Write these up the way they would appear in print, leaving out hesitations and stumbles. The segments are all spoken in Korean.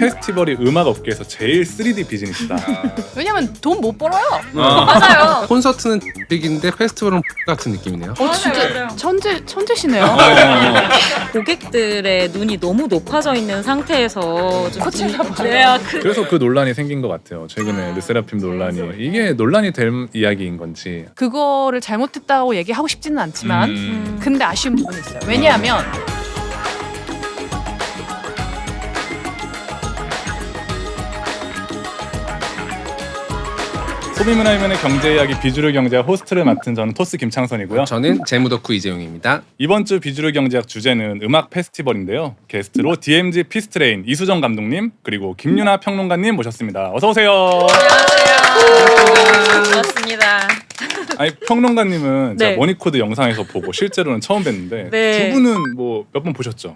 페스티벌이 음악 업계에서 제일 3D 비즈니스다. 왜냐면 돈 못 벌어요. 맞아요. 콘서트는 빅인데 페스티벌은 같은 느낌이네요. 진짜 천재시네요. 고객들의 눈이 너무 높아져 있는 상태에서 좀 코치나 봐요. 네, 그래서 그 논란이 생긴 것 같아요. 최근에 르세라핌 논란이. 이게 논란이 될 이야기인 건지. 그거를 잘못했다고 얘기하고 싶지는 않지만 근데 아쉬운 부분이 있어요. 왜냐하면 소비문화이면의 경제 이야기 비주류 경제학 호스트를 맡은 저는 토스 김창선이고요. 저는 재무덕후 이재용입니다. 이번 주 비주류 경제학 주제는 음악 페스티벌인데요. 게스트로 DMZ 피스트레인 이수정 감독님 그리고 김유나 평론가님 모셨습니다. 어서 오세요. 반갑습니다. 아니 평론가님은 네. 제가 머니코드 영상에서 보고 실제로는 처음 뵀는데 네. 두 분은 뭐 몇 번 보셨죠?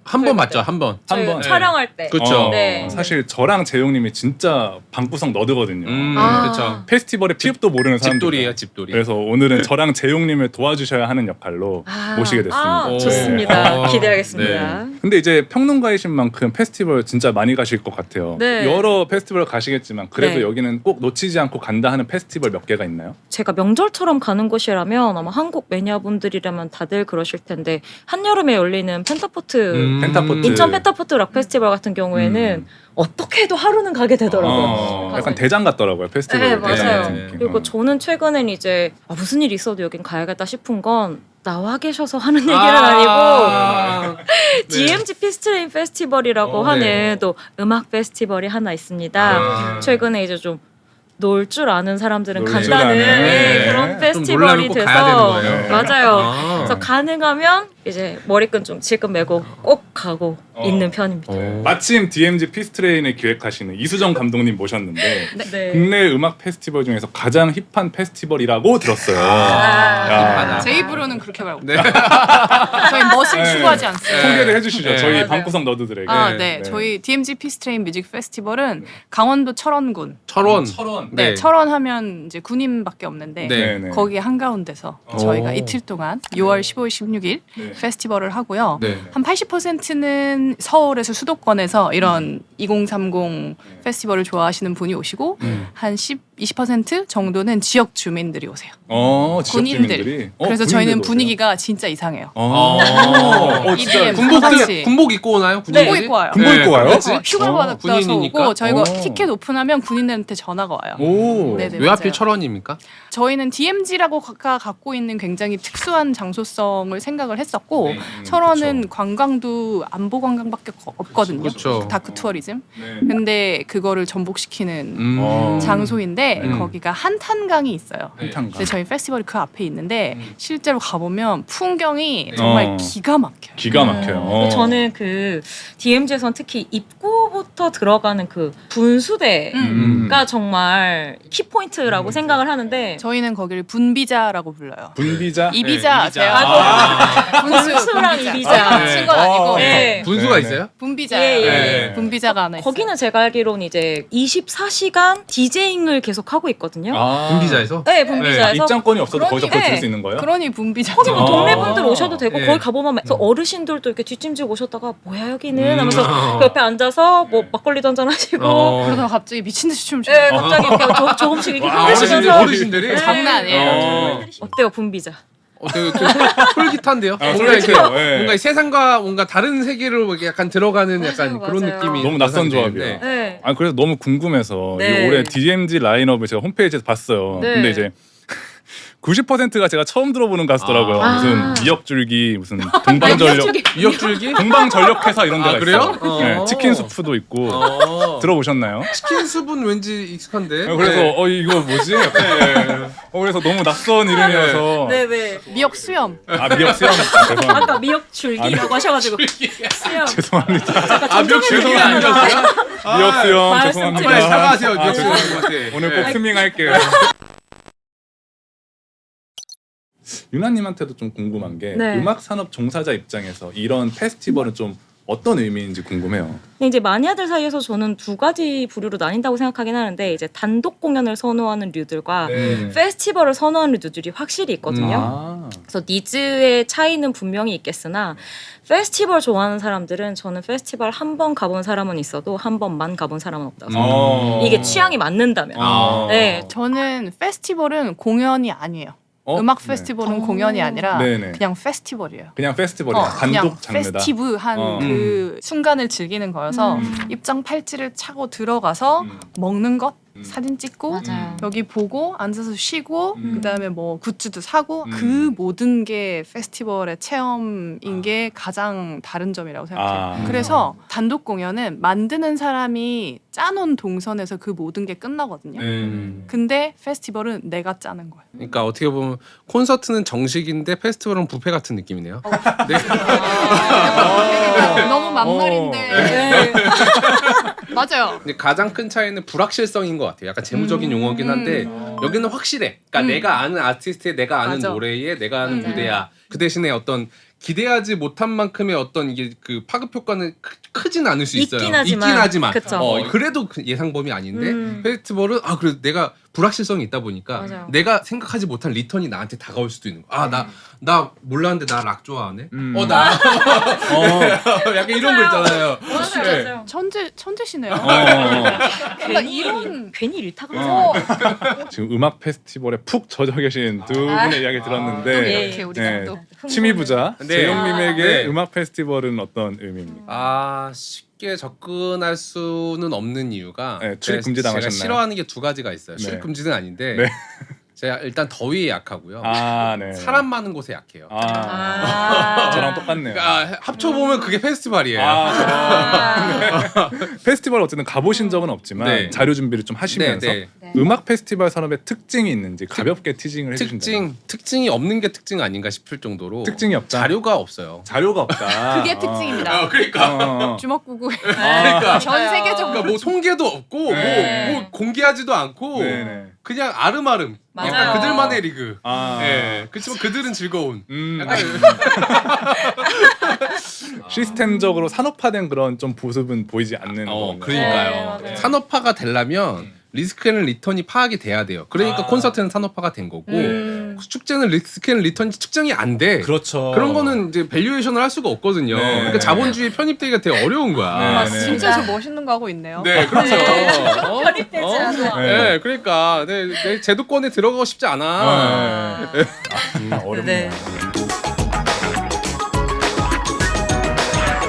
한 번 맞죠? 한 번. 한 번. 촬영할 때. 그쵸. 네. 사실 저랑 재용님이 진짜 방구석 너드거든요. 그렇죠. 페스티벌의 피읍도 모르는 사람들. 집돌이에요, 집돌이. 그래서 오늘은 저랑 재용님을 도와주셔야 하는 역할로 모시게 됐습니다. 오. 좋습니다. 네. 기대하겠습니다. 근데 이제 평론가이신 만큼 페스티벌 진짜 많이 가실 것 같아요. 네. 여러 페스티벌 가시겠지만 그래도 네. 여기는 꼭 놓치지 않고 간다 하는 페스티벌 몇 개가 있나요? 제가 명절처럼 가는 곳이라면 아마 한국 매니아분들이라면 다들 그러실 텐데 한여름에 열리는 펜타포트 펜타포트. 인천 펜타포트 락 페스티벌 같은 경우에는 어떻게 해도 하루는 가게 되더라고요. 약간 대장 같더라고요 페스티벌. 네, 대장 맞아요. 같은 느낌. 그리고 저는 최근엔 이제 무슨 일이 있어도 여긴 가야겠다 싶은 건 나와 계셔서 하는 얘기는 아니고 DMZ 피스트레인 페스티벌이라고 하는 네. 또 음악 페스티벌이 하나 있습니다. 최근에 이제 좀 놀 줄 아는 사람들은 놀줄 간다는 아는. 예, 네. 그런 좀 페스티벌이 놀라면 꼭 돼서 가야 되는 거예요. 맞아요. 그래서 가능하면 이제 머리끈 좀 질끈 매고 꼭 가고 있는 편입니다. 마침 DMZ 피스트레인을 기획하시는 이수정 감독님 모셨는데 네. 국내 음악 페스티벌 중에서 가장 힙한 페스티벌이라고 들었어요. 힙하다. 제 입으로는 그렇게 말고 네. 저희 멋을 네. 추구하지 않습니다. 소개를 해주시죠. 네. 저희 맞아요. 방구석 너드들에게. 네. 저희 DMZ 피스트레인 뮤직 페스티벌은 강원도 철원군. 철원. 네, 철원 하면 이제 군인밖에 없는데 네. 네. 거기 한가운데서 저희가 이틀 동안 6월 15일, 16일 네. 페스티벌을 하고요. 네. 한 80%는 서울에서 수도권에서 이런 2030 페스티벌을 좋아하시는 분이 오시고 한 20% 정도는 지역 주민들이 오세요. 지역 군인들. 주민들이. 그래서 저희는 군인들도 분위기가 진짜 이상해요. 진짜 EDM. 군복 입고 오나요? 군복 입고 와요. 군복 입고 와요? 휴가 받아서 군인이니까? 오고 저희가 티켓 오픈하면 군인들한테 전화가 와요. 오. 네네, 왜 하필 맞아요. 철원입니까? 저희는 DMZ라고 갖고 있는 굉장히 특수한 장소성을 생각을 했었고 네, 철원은 관광도 안보 관광밖에 없거든요. 그쵸. 다크 투어리즘. 네. 근데 그거를 전복시키는 장소인데 거기가 한탄강이 있어요. 한탄강. 근데 저희 페스티벌이 그 앞에 있는데 실제로 가보면 풍경이 정말 기가 막혀요. 기가 막혀요. 저는 그 DMZ에선 특히 입구부터 들어가는 그 분수대가 정말 키포인트라고 생각을 하는데 저희는 거기를 분비자라고 불러요. 분비자. 이비자 이비자. 제가 분수랑 이비자. 네. 친건 아니고 네. 분수가 네, 있어요? 분비자. 예, 예, 예. 분비자가 하나 있어요. 거기는 제가 알기로는 이제 24시간 디제잉을 계속 하고 있거든요. 분비자에서? 네, 분비자에서. 입장권이 없어도 그러니- 거기서 그걸 네. 들을 수 있는 거예요? 그러니 분비자. 거기 뭐 아. 동네분들 오셔도 되고 예. 거기 가보면 그래서 어르신들도 이렇게 뒷짐지고 오셨다가 뭐야 여기는 하면서 어. 그 옆에 앉아서 뭐 막걸리도 한잔 하시고 그러다가 갑자기 미친 듯이 춤을 춰요. 예, 갑자기 이렇게 조금씩 이렇게 흔드시면서 어르신들이? 장난 아니에요. 어때요 분비자? 되게 솔깃한데요? 뭔가 솔깃해요. 이렇게 예. 뭔가 이 세상과 뭔가 다른 세계로 이렇게 약간 들어가는 약간 맞아요, 그런 맞아요. 느낌이 너무 낯선 연상되는데. 조합이에요. 네. 그래서 너무 궁금해서 네. 이 올해 DMZ 라인업을 제가 홈페이지에서 봤어요. 네. 근데 이제 90%가 제가 처음 들어보는 가수더라고요. 아. 무슨 미역줄기, 무슨 동방전력, 미역줄기? 동방전력회사 이런 데가 아, 그래요? 있어요. 네, 치킨 수프도 있고 들어보셨나요? 치킨 수분 왠지 익숙한데. 그래서 네. 이거 뭐지? 약간 그래서 너무 낯선 이름이어서 네네. 미역 수염. 미역 수염 죄송합니다. 아까 미역 줄기라고 하셔가지고 수염. 죄송합니다. 미역줄기가 아니었어요? 미역 수염 말씀 죄송합니다. 빨리 사과하세요. 아, 미역줄기한테. 오늘 꼭 스밍할게요. 유나님한테도 좀 궁금한 게 네. 음악 산업 종사자 입장에서 이런 페스티벌은 좀 어떤 의미인지 궁금해요. 근데 이제 마니아들 사이에서 저는 두 가지 부류로 나뉜다고 생각하긴 하는데 이제 단독 공연을 선호하는 류들과 네. 페스티벌을 선호하는 류들이 확실히 있거든요. 아. 그래서 니즈의 차이는 분명히 있겠으나 페스티벌 좋아하는 사람들은 저는 페스티벌 한 번 가본 사람은 있어도 한 번만 가본 사람은 없다고 생각해요. 이게 취향이 맞는다면. 네. 저는 페스티벌은 공연이 아니에요. 어? 음악 네. 페스티벌은 공연이 아니라 네네. 그냥 페스티벌이에요. 그냥 페스티벌이야. 그냥 단독 장르다. 페스티브한 어. 그 순간을 즐기는 거여서 입장 팔찌를 차고 들어가서 먹는 것, 사진 찍고 맞아요. 여기 보고 앉아서 쉬고 그다음에 뭐 굿즈도 사고 음. 그 모든 게 페스티벌의 체험인 게 가장 다른 점이라고 생각해요. 아. 그래서 단독 공연은 만드는 사람이 짜놓은 동선에서 그 모든 게 끝나거든요. 근데 페스티벌은 내가 짜는 거예요. 그러니까 어떻게 보면 콘서트는 정식인데 페스티벌은 뷔페 같은 느낌이네요. 네. 너무 만말인데 네. 맞아요. 근데 가장 큰 차이는 불확실성인 것 같아요. 약간 재무적인 용어긴 한데 여기는 확실해. 그러니까 내가 아는 아티스트의 내가 아는 맞아. 노래에 내가 아는 맞아요. 무대야. 그 대신에 어떤 기대하지 못한 만큼의 어떤 이게 그 파급 효과는 크진 않을 수 있어요. 있긴 하지만. 그쵸. 그래도 그 예상 범위 아닌데 페스티벌은 그래도 내가 불확실성이 있다 보니까 맞아요. 내가 생각하지 못한 리턴이 나한테 다가올 수도 있는 거야. 나 몰랐는데 나 락 좋아하네. 나 약간 이런 거 있잖아요. 맞아요. 천재시네요. 괜히 이런- 괜히 일타가 하잖아요. 지금 음악 페스티벌에 푹 젖어 계신 두 분의 이야기 들었는데 예. 이렇게 우리가 또 취미 부자 네. 재영님에게 네. 음악 페스티벌은 어떤 의미입니까? 쉽게 접근할 수는 없는 이유가 네, 출입 금지 당하셨나요? 제가 싫어하는 게 두 가지가 있어요. 네. 출입 금지는 아닌데 네. 제가 일단 더위에 약하고요. 네. 사람 많은 곳에 약해요. 저랑 똑같네요. 그러니까 합쳐보면 그게 페스티벌이에요. 페스티벌 어쨌든 가보신 적은 없지만 네. 자료 준비를 좀 하시면서 네. 음악 페스티벌 산업의 특징이 있는지 가볍게 티징을 해주신다면. 특징이 없는 게 특징 아닌가 싶을 정도로 특징이 없다. 자료가 없어요. 자료가 없다. 그게 특징입니다. 그러니까 주먹구구 그러니까 전 세계적으로 그러니까 뭐 통계도 없고 네. 뭐 공개하지도 않고 네네. 그냥 아름아름. 맞아요. 약간 그들만의 리그. 아. 예. 그렇지만 그들은 즐거운. 약간 시스템적으로 산업화된 그런 좀 모습은 보이지 않는 거군요. 그러니까요. 네, 맞아요. 산업화가 되려면 리스크 앤 리턴이 파악이 돼야 돼요. 그러니까 콘서트는 산업화가 된 거고 축제는 리스크 앤 리턴이 측정이 안 돼. 그렇죠. 그런 거는 이제 밸류에이션을 할 수가 없거든요. 네. 그러니까 자본주의 편입되기가 되게 어려운 거야. 네. 진짜 저 멋있는 거 하고 있네요. 네, 그렇죠. 편입되지 않아. 네, 그러니까 내 제도권에 들어가고 싶지 않아. 어렵네요. 네.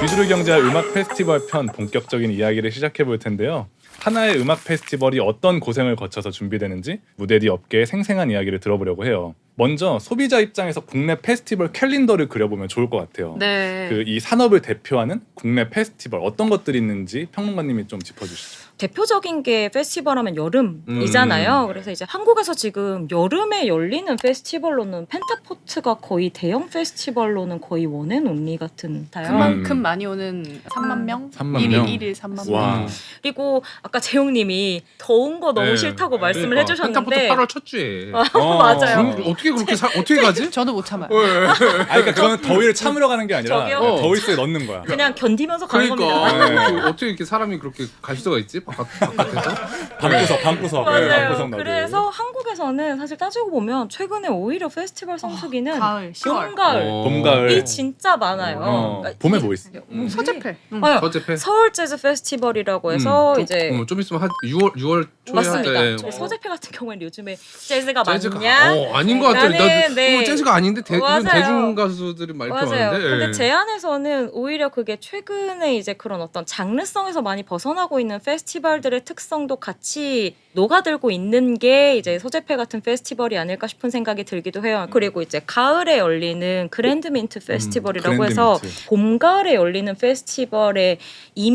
위주로 경제와 음악 페스티벌 편 본격적인 이야기를 시작해 볼 텐데요. 하나의 음악 페스티벌이 어떤 고생을 거쳐서 준비되는지 무대 뒤 업계의 생생한 이야기를 들어보려고 해요. 먼저 소비자 입장에서 국내 페스티벌 캘린더를 그려보면 좋을 것 같아요. 네. 그 이 산업을 대표하는 국내 페스티벌 어떤 것들이 있는지 평론가님이 좀 짚어주시죠. 대표적인 게 페스티벌 하면 여름이잖아요. 그래서 이제 한국에서 지금 여름에 열리는 페스티벌로는 펜타포트가 거의 대형 페스티벌로는 거의 원앤온리 같은 타요. 그만큼 많이 오는 3만 명? 3만 명? 1일 3만 와. 명. 그리고 아까 재용님이 더운 거 너무 네. 싫다고 말씀을 그러니까. 해주셨는데 펜타포트 8월 첫 주에. 맞아요. 어떻게 그렇게 어떻게 가지? 저도 못 참아요. 그러니까 그거는 더위를 참으러 가는 게 아니라 저기요? 더위 속에 넣는 거야. 그냥 견디면서 가는 겁니다. 그러니까 네. 어떻게 이렇게 사람이 그렇게 갈 수가 있지? 바깥에서? 방구석. 네, 맞아요. 방구석 나도. 그래서 한국에서는 사실 따지고 보면 최근에 오히려 페스티벌 성수기는 가을, 10월. 봄, 가을 봄, 가을. 이 진짜 많아요. 그러니까 봄에 이- 뭐 있어? 서재패. 아유, 서재패? 서울 재즈 페스티벌이라고 해서 이제 좀 있으면 한 6월 초에 맞습니다. 할 때. 저희 서재패 같은 경우에는 요즘에 재즈가 재즈가 많냐? 아닌 것 같아. 나는, 네. 재즈가 아닌데 맞아요. 대중 가수들이 많이 맞아요. 많은데. 근데 제 안에서는 오히려 그게 최근에 이제 그런 어떤 장르성에서 많이 벗어나고 있는 페스티벌들의 특성도 같이 녹아들고 있는 게 이제 서재패 같은 페스티벌이 아닐까 싶은 생각이 들기도 해요. 그리고 이제 가을에 열리는 그랜드민트 페스티벌이라고 해서 그랜드민트. 봄, 가을에 열리는 페스티벌의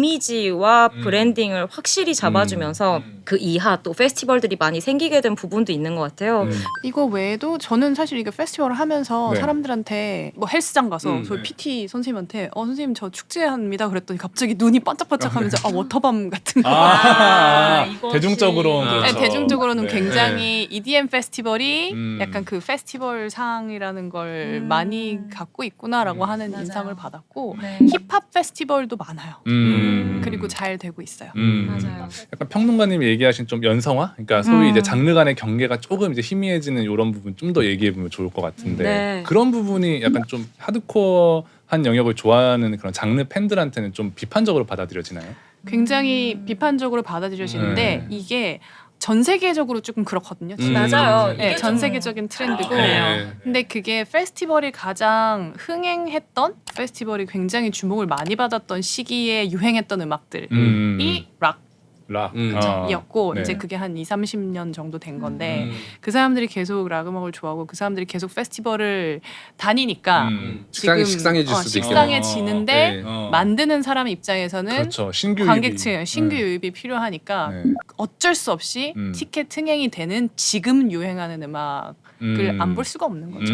이미지와 브랜딩을 확실히 잡아주면서 그 이하 또 페스티벌들이 많이 생기게 된 부분도 있는 것 같아요. 이거 외에도 저는 사실 이게 페스티벌을 하면서 네. 사람들한테 뭐 헬스장 가서 저희 네. PT 선생님한테 선생님 저 축제합니다 그랬더니 갑자기 눈이 반짝반짝하면서 워터밤 같은 거. 이것이. 대중적으로는 아. 그렇죠. 네, 대중적으로는 네. 굉장히 EDM 페스티벌이 음. 약간 그 페스티벌 상이라는 걸 많이 갖고 있구나라고 하는 맞아요. 인상을 받았고 네. 힙합 페스티벌도 많아요. 그리고 잘 되고 있어요. 맞아요. 약간 평론가님이 얘기하신 좀 연성화, 그러니까 소위 이제 음. 장르 간의 경계가 조금 이제 희미해지는 이런 부분 좀 더 얘기해 보면 좋을 것 같은데 네. 그런 부분이 약간 좀 하드코어한 영역을 좋아하는 그런 장르 팬들한테는 좀 비판적으로 받아들여지나요? 굉장히 비판적으로 받아들여지는데 네. 이게 전 세계적으로 조금 그렇거든요. 맞아요. 네, 이게 전 좀- 세계적인 트렌드고. 그래요. 근데 그게 페스티벌이 가장 흥행했던 페스티벌이 굉장히 주목을 많이 받았던 시기에 유행했던 음악들이 락. 락이었고 네. 이제 그게 한 20-30년 정도 된 건데 음. 그 사람들이 계속 락 음악을 좋아하고 그 사람들이 계속 페스티벌을 다니니까 지금 식상해질 수도 있겠네요. 식상해지는데 네. 만드는 사람 입장에서는 그렇죠. 신규 관객층 신규 유입이. 유입이 필요하니까 네. 어쩔 수 없이 티켓 흥행이 되는 지금 유행하는 음악을 안 볼 수가 없는 거죠.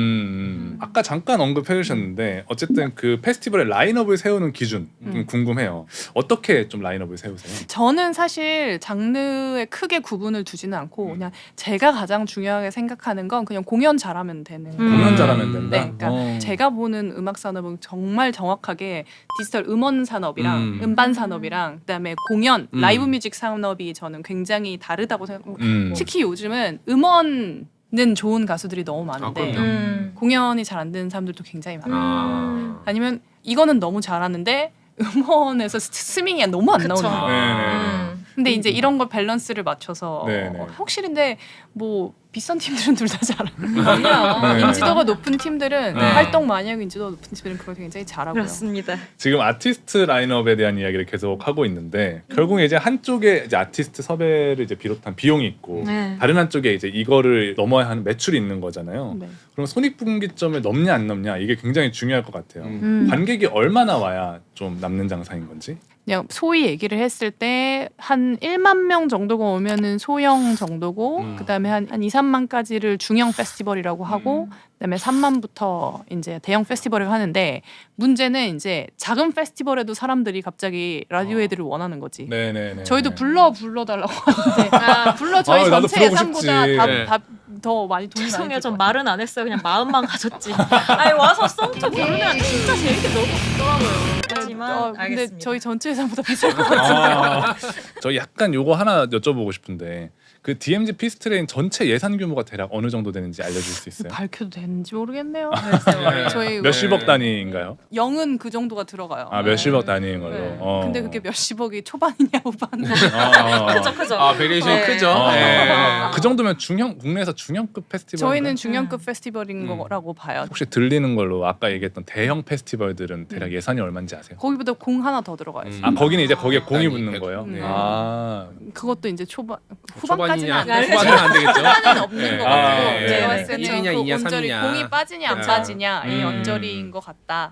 아까 잠깐 언급해 주셨는데 어쨌든 그 페스티벌의 라인업을 세우는 기준 좀 궁금해요. 어떻게 좀 라인업을 세우세요? 저는 사실 장르에 크게 구분을 두지는 않고 그냥 제가 가장 중요하게 생각하는 건 그냥 공연 잘하면 되는 공연 잘하면 된다. 네, 그러니까 제가 보는 음악 산업은 정말 정확하게 디지털 음원 산업이랑 음반 산업이랑 그다음에 공연, 라이브 뮤직 산업이 저는 굉장히 다르다고 생각하고 특히 요즘은 음원은 좋은 가수들이 너무 많은데 그럼요. 공연이 잘 안 되는 사람들도 굉장히 많아요. 아. 아니면 이거는 너무 잘하는데 음원에서 스밍이 너무 안 나오는 거예요. 네. 근데 이제 이런 걸 밸런스를 맞춰서 네네. 확실한데 뭐 비싼 팀들은 둘 다 잘하고 아니야. 인지도가 높은 팀들은 네. 활동 많이 하고 인지도가 높은 팀들은 그걸 굉장히 잘하고요. 그렇습니다. 지금 아티스트 라인업에 대한 이야기를 계속 하고 있는데 결국에 이제 한쪽에 이제 아티스트 섭외를 이제 비롯한 비용이 있고 네. 다른 한쪽에 이제 이거를 넘어야 하는 매출이 있는 거잖아요. 네. 그럼 손익분기점을 넘냐 안 넘냐 이게 굉장히 중요할 것 같아요. 관객이 얼마나 와야 좀 남는 장사인 건지. 그냥 소위 얘기를 했을 때 한 1만 명 정도가 오면은 소형 정도고 그다음에 한 2-3만까지를 중형 페스티벌이라고 하고 그다음에 3만부터 이제 대형 페스티벌을 하는데 문제는 이제 작은 페스티벌에도 사람들이 갑자기 라디오헤드를 원하는 거지. 네네네. 저희도 불러달라고 하는데 불러 저희 나도 전체 부르고 예산보다 싶지. 네. 더 많이 돈이 많이 죄송해요. 들 전 거예요. 말은 안 했어요. 그냥 마음만 가졌지. 아니 와서 송도 부르면 진짜 재밌게 너무 좋더라고요. 하지만 근데 알겠습니다. 저희 전체 예산보다 비쌀 것 같아요. 저 약간 요거 하나 여쭤보고 싶은데 그 DMZ 피스트레인 전체 예산 규모가 대략 어느 정도 되는지 알려줄 수 있어요? 밝혀도 되는지 모르겠네요. 글쎄요. 저희 몇십억 단위인가요? 영은 그 정도가 들어가요. 아 몇십억 단위인 걸로. 네. 어. 근데 그게 몇십억이 초반이냐 후반이냐. 그죠 그죠. 아 베리에이션이 네. 크죠. 어. 네. 그 정도면 국내에서 중형급 페스티벌. 저희는 중형급 페스티벌인 거라고 봐요. 혹시 들리는 걸로 아까 얘기했던 대형 페스티벌들은 대략 예산이 얼마인지 아세요? 거기보다 공 하나 더 들어가요. 아 거기는 이제 거기에 공이 단위, 붙는 거예요. 네. 아 그것도 이제 후반까지는 안 초반이냐 돼요. 후반은 안 되겠죠. 후반은 없는 네. 것 아, 같고 네. 제가 네. 봤을 때는 일이냐, 그 이냐, 언저리 삼이냐. 공이 빠지냐 안 네. 빠지냐 이 음. 언저리인 것 같다.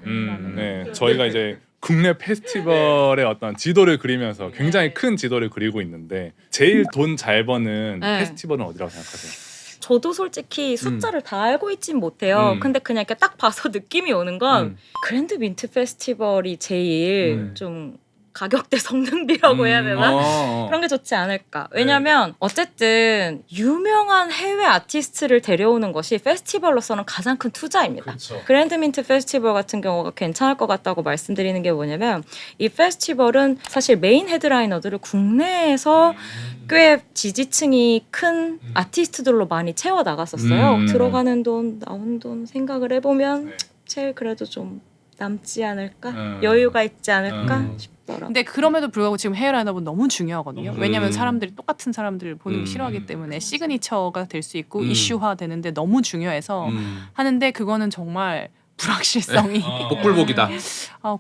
네. 저희가 이제 국내 페스티벌의 어떤 지도를 그리면서 굉장히 네. 큰 지도를 그리고 있는데 제일 돈 잘 버는 네. 페스티벌은 어디라고 생각하세요? 저도 솔직히 숫자를 다 알고 있진 못해요. 근데 그냥 이렇게 딱 봐서 느낌이 오는 건 그랜드 민트 페스티벌이 제일 좀 가격대 성능비라고 해야 되나? 그런 게 좋지 않을까. 왜냐면 어쨌든 유명한 해외 아티스트를 데려오는 것이 페스티벌로서는 가장 큰 투자입니다. 그렇죠. 그랜드민트 페스티벌 같은 경우가 괜찮을 것 같다고 말씀드리는 게 뭐냐면 이 페스티벌은 사실 메인 헤드라이너들을 국내에서 꽤 지지층이 큰 아티스트들로 많이 채워 나갔었어요. 들어가는 돈, 나온 돈 생각을 해보면 제일 그래도 좀 남지 않을까? 여유가 있지 않을까 싶더라고요. 근데 그럼에도 불구하고 지금 해외 라인업은 너무 중요하거든요. 왜냐하면 사람들이 똑같은 사람들을 보는 게 싫어하기 때문에 시그니처가 될 수 있고 이슈화 되는데 너무 중요해서 하는데 그거는 정말 불확실성이 복불복이다.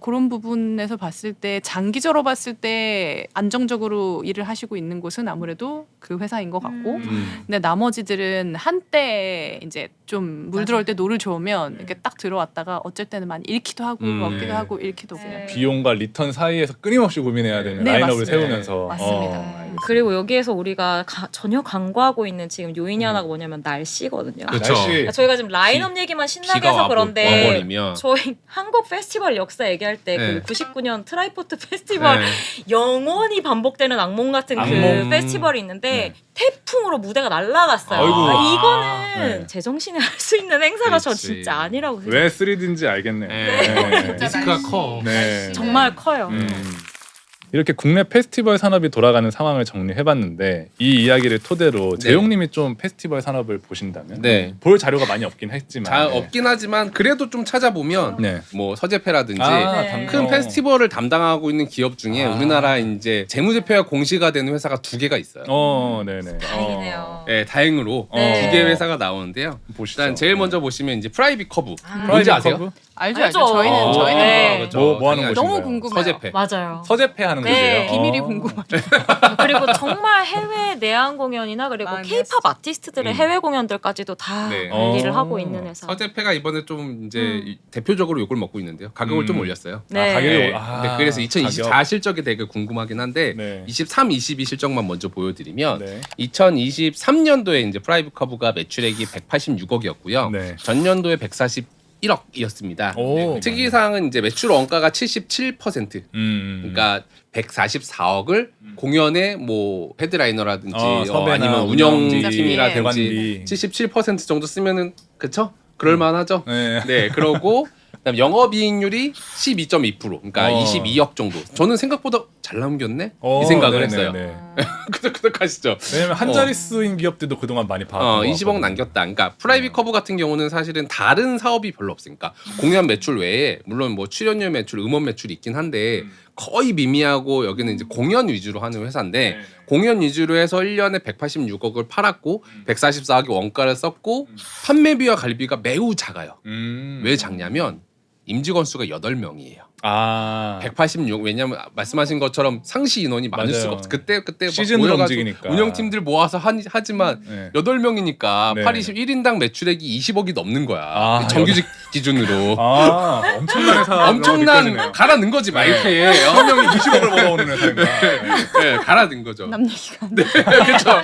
그런 부분에서 봤을 때 장기적으로 봤을 때 안정적으로 일을 하시고 있는 곳은 아무래도 그 회사인 것 같고 근데 나머지들은 한때 이제 좀 물 들어올 때 노를 좋으면 이렇게 딱 들어왔다가 어쩔 때는 많이 잃기도 하고 얻기도 하고 잃기도 하고 네. 비용과 리턴 사이에서 끊임없이 고민해야 되는 네, 라인업을 맞습니다. 세우면서 맞습니다. 그리고 여기에서 우리가 전혀 간과하고 있는 지금 요인이 하나가 뭐냐면 날씨거든요. 그쵸. 날씨. 그러니까 저희가 지금 라인업 얘기만 신나게 비가 해서 그런데 와버리면 저희 한국 페스티벌 역사 얘기할 때 네. 그 99년 트라이포트 페스티벌 네. 영원히 반복되는 악몽 같은 악몽. 그 페스티벌이 있는데 네. 태풍으로 무대가 날아갔어요. 아이고. 이거는 네. 제정신에 할 수 있는 행사가 저 그렇지. 진짜 아니라고 생각해요. 왜 3D인지 알겠네요. 네. 진짜 리스크가 날씨. 커. 네. 정말 커요. 이렇게 국내 페스티벌 산업이 돌아가는 상황을 정리해봤는데 이 이야기를 토대로 네. 재용님이 좀 페스티벌 산업을 보신다면 네. 볼 자료가 많이 없긴 했지만 잘 네. 없긴 하지만 그래도 좀 찾아보면 네. 뭐 서재페라든지 네. 큰 페스티벌을 담당하고 있는 기업 중에 아. 우리나라 이제 재무제표가 공시가 되는 회사가 2개가 있어요. 네네. 다행이네요. 네, 다행으로 네. 2개 회사가 나오는데요. 보시죠. 일단 제일 먼저 보시면 이제 프라이빗 커브. 아. 뭔지 프라이빗 아세요? 커브? 알죠. 알죠. 저희는 네. 그렇죠. 뭐 하는 당연하죠. 곳인가요? 너무 궁금해요. 서재페. 맞아요. 서재패 하는 네. 곳이에요. 비밀이 궁금하죠. 그리고 정말 해외 내한 공연이나 그리고 많이 케이팝 아티스트들의 해외 공연들까지도 다 네. 관리를 어. 하고 있는 회사. 서재페가 이번에 좀 이제 대표적으로 욕을 먹고 있는데요. 가격을 좀 올렸어요. 네. 가격이 네, 그래서 2024 가격. 실적이 되게 궁금하긴 한데 네. 23, 22 실적만 먼저 보여드리면 네. 2023년도에 이제 프라이빗 커브가 매출액이 186억이었고요. 네. 전년도에 141억이었습니다. 오. 특이사항은 이제 매출 원가가 77%. 그러니까 144억을 공연에 뭐 헤드라이너라든지 섭외나 아니면 운영비, 운영팀이라든지 대관비. 77% 정도 쓰면은 그쵸? 그럴만하죠. 네. 네, 그러고 그다음 영업이익률이 12.2%. 그러니까 22억 정도. 저는 생각보다 잘 남겼네 이 생각을 했어요. 끄덕끄덕하시죠. 왜냐면 한 자릿수인 기업들도 그동안 많이 봐왔던 20억 남겼다. 그러니까 프라이빗 커브 같은 경우는 사실은 다른 사업이 별로 없으니까 공연 매출 외에 물론 뭐 출연료 매출, 음원 매출이 있긴 한데 거의 미미하고 여기는 이제 공연 위주로 하는 회사인데 네. 공연 위주로 해서 1년에 186억을 팔았고 144억의 원가를 썼고 판매비와 관리비가 매우 작아요. 왜 작냐면 임직원 수가 8명이에요. 186 왜냐면 말씀하신 것처럼 상시 인원이 많을 맞아요. 수가 없어. 그때 막 시즌으로 모여가지고 움직이니까. 운영팀들 모아서 하지만 네. 8명이니까 네. 1인당 매출액이 20억이 넘는 거야. 아, 정규직 기준으로. 엄청난 회사 엄청난 갈아 넣은 거지 마이크에. 한 명이 20억을 벌어오는 회사인가. 네, 갈아 넣은 거죠. 남 얘기가. 네, 그렇죠.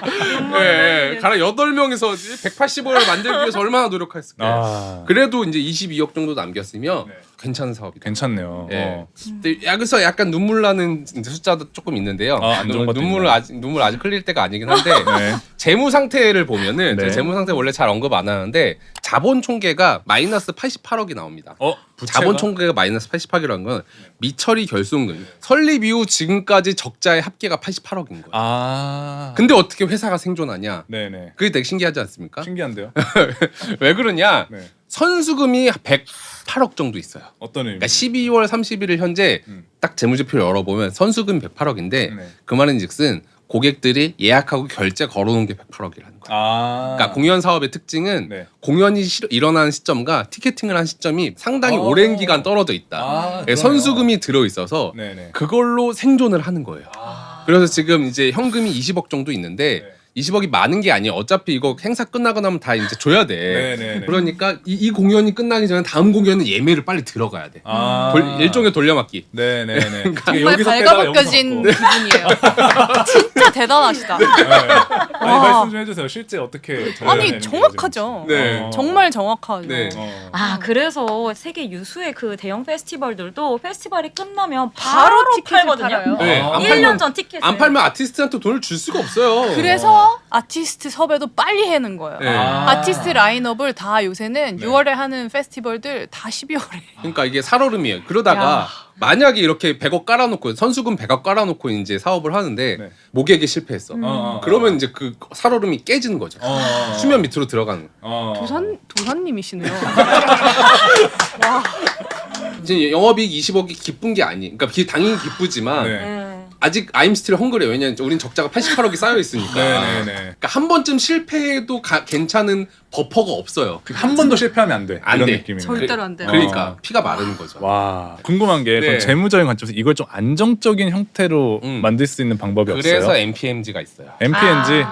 네, 갈아 8명에서 180억을 만들기 위해서 얼마나 노력했을까요? 그래도 이제 22억 정도 남겼으면 네. 괜찮은 사업이다. 괜찮네요. 예. 근데 여기서 약간 눈물 나는 이제 숫자도 조금 있는데요. 안 좋은 것도 눈물 아직 흘릴 때가 아니긴 한데 네. 재무 상태를 보면은 네. 재무 상태 원래 잘 언급 안 하는데 자본 총계가 마이너스 88억이 나옵니다. 부채가? 자본 총계가 마이너스 88억이라는 건 미처리 결손금 설립 이후 지금까지 적자의 합계가 88억인 거예요. 근데 어떻게 회사가 생존하냐? 네네. 그게 되게 신기하지 않습니까? 신기한데요? 왜 그러냐? 네. 선수금이 108억 정도 있어요. 어떤 의미? 그러니까 12월 31일 현재 딱 재무제표를 열어보면 선수금 108억인데 네. 그 말인즉슨 고객들이 예약하고 결제 걸어놓은 게 108억이라는 거예요. 그러니까 공연 사업의 특징은 네. 공연이 일어나는 시점과 티켓팅을 한 시점이 상당히 오랜 기간 떨어져 있다. 그러네요. 선수금이 들어 있어서 네네. 그걸로 생존을 하는 거예요. 그래서 지금 이제 현금이 20억 정도 있는데 네. 20억이 많은 게 아니에요. 어차피 이거 행사 끝나고 나면 다 이제 줘야 돼. 네네네. 그러니까 이 공연이 끝나기 전에 다음 공연은 예매를 빨리 들어가야 돼. 일종의 돌려막기. 네네네. 정말 발가벗겨진 기분이에요. 진짜 대단하시다. 아니 말씀 좀 해주세요. 실제 어떻게 아니 정확하죠. 네. 정말 정확하죠. 네. 그래서 세계 유수의 그 대형 페스티벌들도 페스티벌이 끝나면 바로 바로 티켓을 팔거든요. 팔아요. 네. 아. 1년 전 티켓을. 안 팔면 아티스트한테 돈을 줄 수가 없어요. 그래서 아티스트 섭외도 빨리 해는 거예요. 네. 아티스트 라인업을 다 요새는 네. 6월에 하는 페스티벌들 다 12월에. 그러니까 이게 살얼음이에요. 그러다가 야. 만약에 이렇게 100억 깔아놓고 선수금 100억 깔아놓고 이제 사업을 하는데 네. 모객이 실패했어. 그러면 이제 그 살얼음이 깨지는 거죠. 수면 밑으로 들어가는. 도산님이시네요. 이제 영업이익 20억이 기쁜 게 아니. 그러니까 당연히 기쁘지만 네. 아직 I'm still hungry. 왜냐면 우린 적자가 88억이 쌓여 있으니까. 네네네. 그러니까 한 번쯤 실패해도 괜찮은 버퍼가 없어요. 한 번도 실패하면 안 돼. 안 이런 돼. 느낌이네. 절대로 안 돼요. 그러니까 피가 마르는 거죠. 와 궁금한 게 네. 그럼 재무적인 관점에서 이걸 좀 안정적인 형태로 만들 수 있는 방법이 그래서 없어요? MPMG가 있어요. MPNG.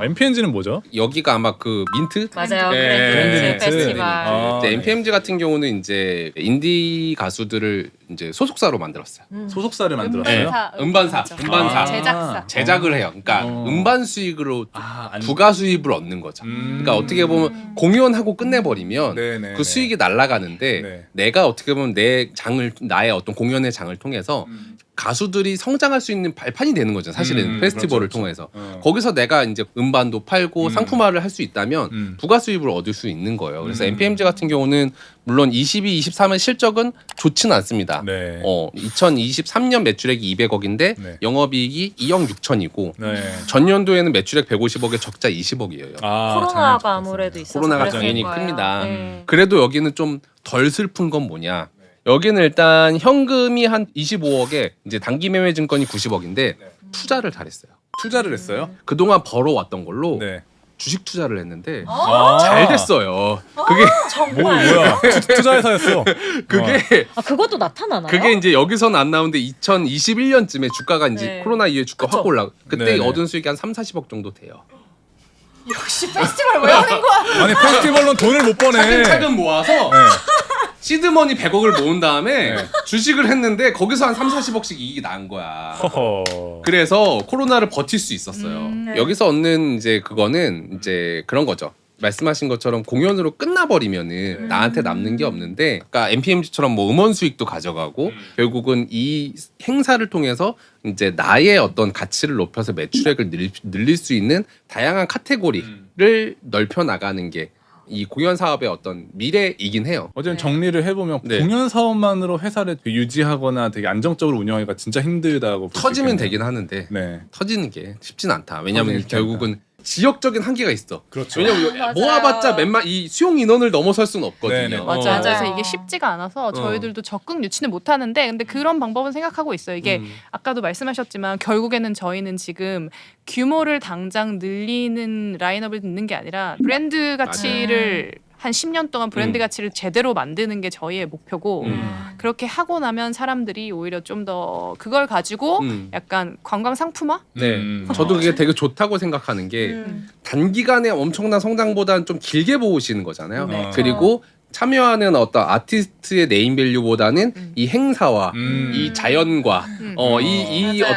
MPNG는 뭐죠? 여기가 아마 그 민트? 맞아요. 네. 브랜드 민트. 페스티벌. 아, 이제 네. MPMG 같은 경우는 이제 인디 가수들을 이제 소속사로 만들었어요. 소속사를 만들었어요. 음반사. 아. 제작사. 제작을 해요. 그러니까 음반 수익으로 안- 부가 수입을 얻는 거죠. 그러니까 어떻게 보면 공연하고 끝내버리면 네네, 그 수익이 날아가는데 네. 내가 어떻게 보면 나의 어떤 공연의 장을 통해서 가수들이 성장할 수 있는 발판이 되는 거죠. 사실은 페스티벌을 그렇죠, 통해서 그렇죠. 거기서 내가 이제 음반도 팔고 상품화를 할 수 있다면 부가 수입을 얻을 수 있는 거예요. 그래서 MPMG 같은 경우는 물론 22, 23의 실적은 좋지는 않습니다. 네. 2023년 매출액이 200억인데 네. 영업이익이 2억 6천이고 네. 전년도에는 매출액 150억에 적자 20억이에요. 코로나가 아무래도 있어서 코로나가 그랬을 당연히 거예요. 큽니다. 네. 그래도 여기는 좀 덜 슬픈 건 뭐냐? 여기는 일단 현금이 한 25억에 이제 단기 매매 증권이 90억인데 투자를 잘했어요. 투자를 했어요? 그동안 벌어왔던 걸로 네. 주식 투자를 했는데 아. 잘 됐어요. 그게 뭐야? 투자회사였어. 그게 그것도 나타나나요? 그게 이제 여기서는 안 나오는데 2021년쯤에 주가가 이제 네. 코로나 이후에 주가 확 올라. 그때 네네. 얻은 수익이 한 3, 40억 정도 돼요. 역시 페스티벌 왜 하는 거야? 아니 페스티벌로 돈을 못 버네. 차근차근 모아서 네. 시드머니 100억을 모은 다음에 네. 주식을 했는데 거기서 한 3, 40억씩 이익이 난 거야. 허허. 그래서 코로나를 버틸 수 있었어요. 네. 여기서 얻는 이제 그거는 이제 그런 거죠. 말씀하신 것처럼 공연으로 끝나버리면은 나한테 남는 게 없는데, 그러니까 MPMG처럼 뭐 음원 수익도 가져가고 결국은 이 행사를 통해서 이제 나의 어떤 가치를 높여서 매출액을 늘릴 수 있는 다양한 카테고리를 넓혀 나가는 게 이 공연 사업의 어떤 미래이긴 해요. 어쨌든 정리를 해보면 네. 공연 사업만으로 회사를 유지하거나 되게 안정적으로 운영하기가 진짜 힘들다고 볼수 터지면 있겠네요. 되긴 하는데 네. 터지는 게 쉽진 않다. 왜냐하면 터지기 쉽지 결국은 지역적인 한계가 있어. 그렇죠. 왜냐면 맞아요. 모아봤자 몇만 이 수용 인원을 넘어설 수는 없거든요. 네네. 맞아요. 맞아요. 그래서 이게 쉽지가 않아서 저희들도 적극 유치는 못하는데 근데 그런 방법은 생각하고 있어요. 이게 아까도 말씀하셨지만 결국에는 저희는 지금 규모를 당장 늘리는 라인업을 듣는 게 아니라 브랜드 가치를 한 10년 동안 브랜드 가치를 제대로 만드는 게 저희의 목표고 그렇게 하고 나면 사람들이 오히려 좀 더 그걸 가지고 약간 관광 상품화? 네, 저도 그게 되게 좋다고 생각하는 게 단기간에 엄청난 성장보다는 좀 길게 보시는 거잖아요. 네. 그리고 참여하는 어떤 아티스트의 네임밸류보다는 이 행사와 이 자연과 이 맞아요.